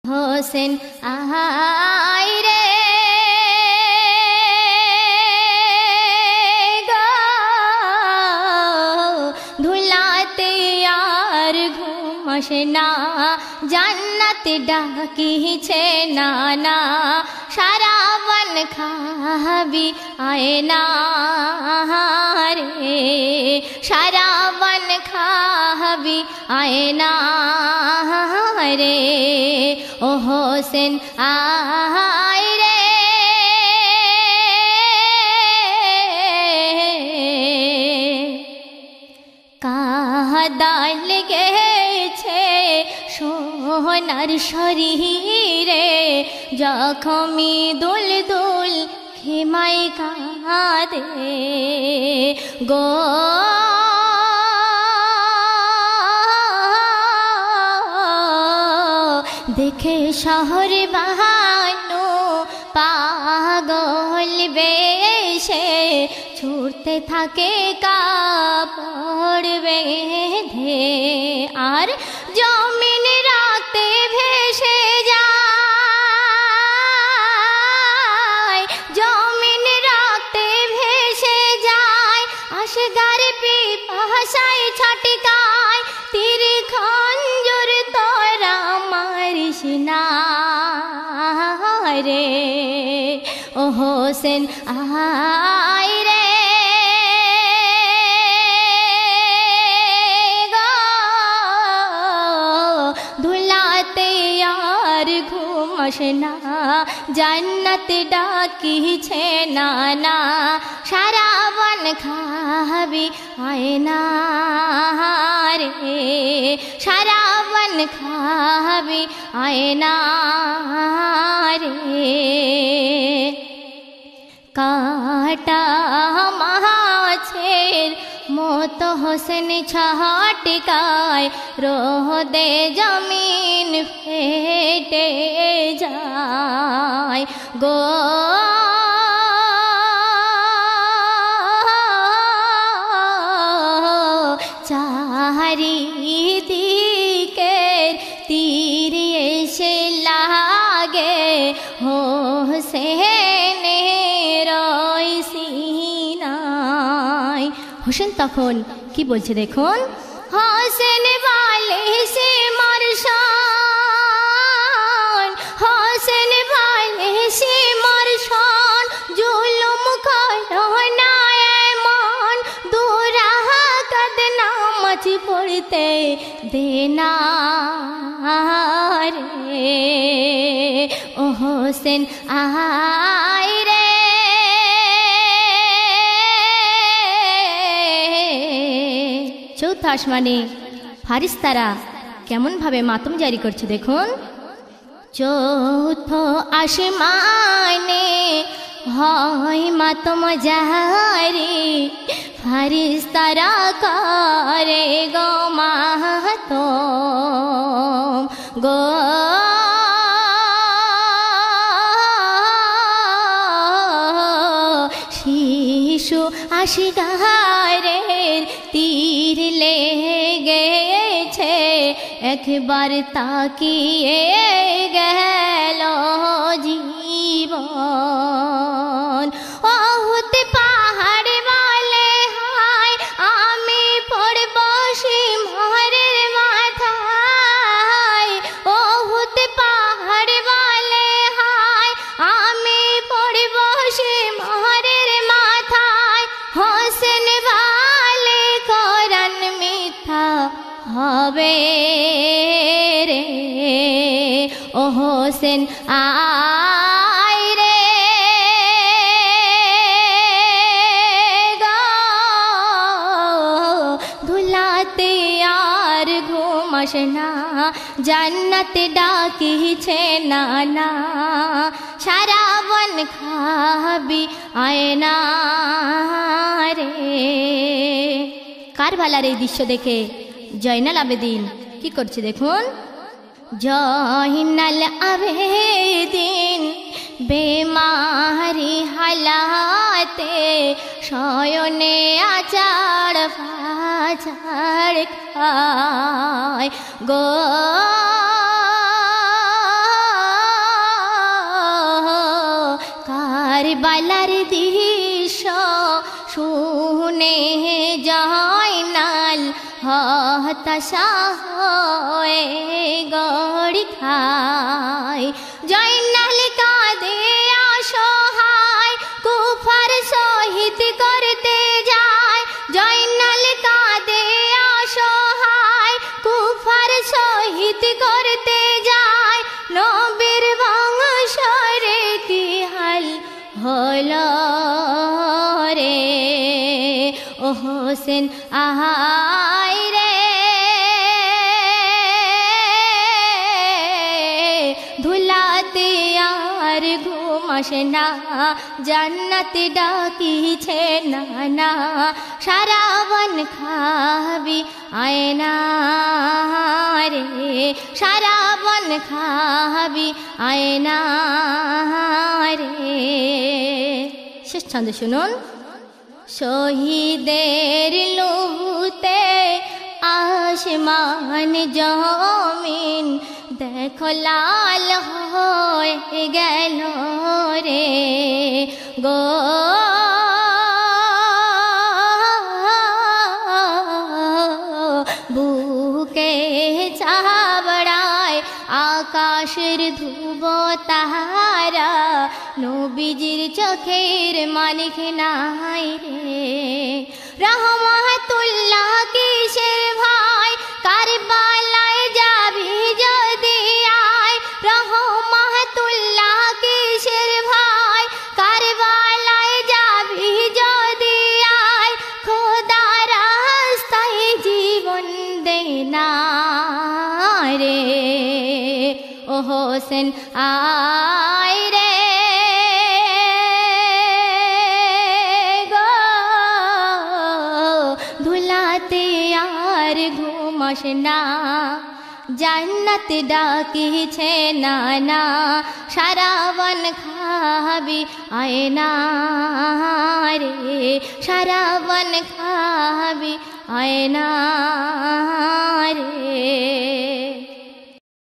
হোসেন আহাই রে গো ধুলাতে আর ঘুম আসে না, জান্নাত ডাকিছে নানা, সারাবন খাবি আয় না রে, সারাবন খাবি আয় না রে, ও হোসেন আয় রে কাদায় লেগেছে সোনার শরীরে, জখমি দুল দুল খেমাই কাঁদে গো দেখে শহর বাহানো পাগল বেশে, ছুটতে থাকে কাপড় বেঁধে, আর জমিন রাতে ভেসে যায়, জমিন রাতে ভেসে যায়, আসগার পিপাসায় ছটকায়, তীর খঞ্জর তোরা মারিস না রে, ও হোসেন আয় রে গো ধুলাতে আর ঘুম আসে না, জান্নাত ডাকিছে নানা, সারাবন খাবি আয় না রে, সারাবন খাবি আয় না রে, কাটা মাছের মতো হোসেন ছটকায়, রোদে জমিন ফেটে যায় গো চারিদিকের তীর এসে লাগে হোসেনের সিনায়। হোসেন তখন কি বলছে দেখুন, হোসেন বলে সে মরশান, হোসেন বলে সে মরশান, জুলুম করো না এমন, দুরাহাত নামাজ পড়তে দেনা রে, ও হোসেন আয় রে চৌথ আসমানে ফারিস্তারা কেমন ভাবে মাতম জারি করছে দেখুন, চৌথ আসমানে হয় মাতম জারি, ফারিস্তারা করে গো মাতম গো শিশু আসগারের তীর লেগেছে, একবার তাকিয়ে গেল জীবন, অহুত পাহাড় বলে হায় আমি পড়ব সিংহের মাথায়, অহুত পাহাড় বলে হায় আমি পড়ব সিংহের মাথায়, হোসেন বলে কোরআন মিথ্যা হবে রে, ও হোসেন আয় রে গো ধুলাতে আর ঘুম আসে না, জান্নাত ডাকিছে নানা, সারাবন খাবি আয় না রে। কারবালার এই দৃশ্য দেখে জয়নাল আবেদিন কি করছে দেখুন, জয়নাল আবেদিন বেমারি হালাতে, শয়নে আচার ফাচার খায় গো কারবালার দৃশ্য শুনে জয়নাল হতাশা হয়ে গড়ি খায়। জয়নাল কাঁদে অসহায় কুফার শহীদ করতে যায়। জয়নাল কাঁদে অসহায় কুফার শহীদ করতে যায়। নবীর বংশরে কি হাল হলো রে ও হোসেন আহায় রে। ধুলাতে আর ঘুম আসে না, জান্নাত ডাকিছে নানা। সারাবন খাবি আয় না রে, সারাবন খাবি আয় না রে। শেষ ছন্দ শুনুন। শহীদের লুহুতে আসমান জমিন দেখো লাল হয়ে গেল রে গো। বুকে চাবড়ায় আকাশের ধ্রুব তারা, নবীজির চোখের মানিক নাই রে। রহমাতুল্লাহ কিসের ভাই কারবালায় যাবি যদি আয়। রহমাতুল্লাহ কিসের ভাই কারবালায় যাবি যদি আয়। খোদার রাস্তায় জীবন দে না রে ও হোসেন আয় রে গো। ধুলাতে আর ঘুম আসে না, জান্নাত ডাকিছে নানা। সারাবন খাবি আয় না রে, সারাবন খাবি আয় না রে।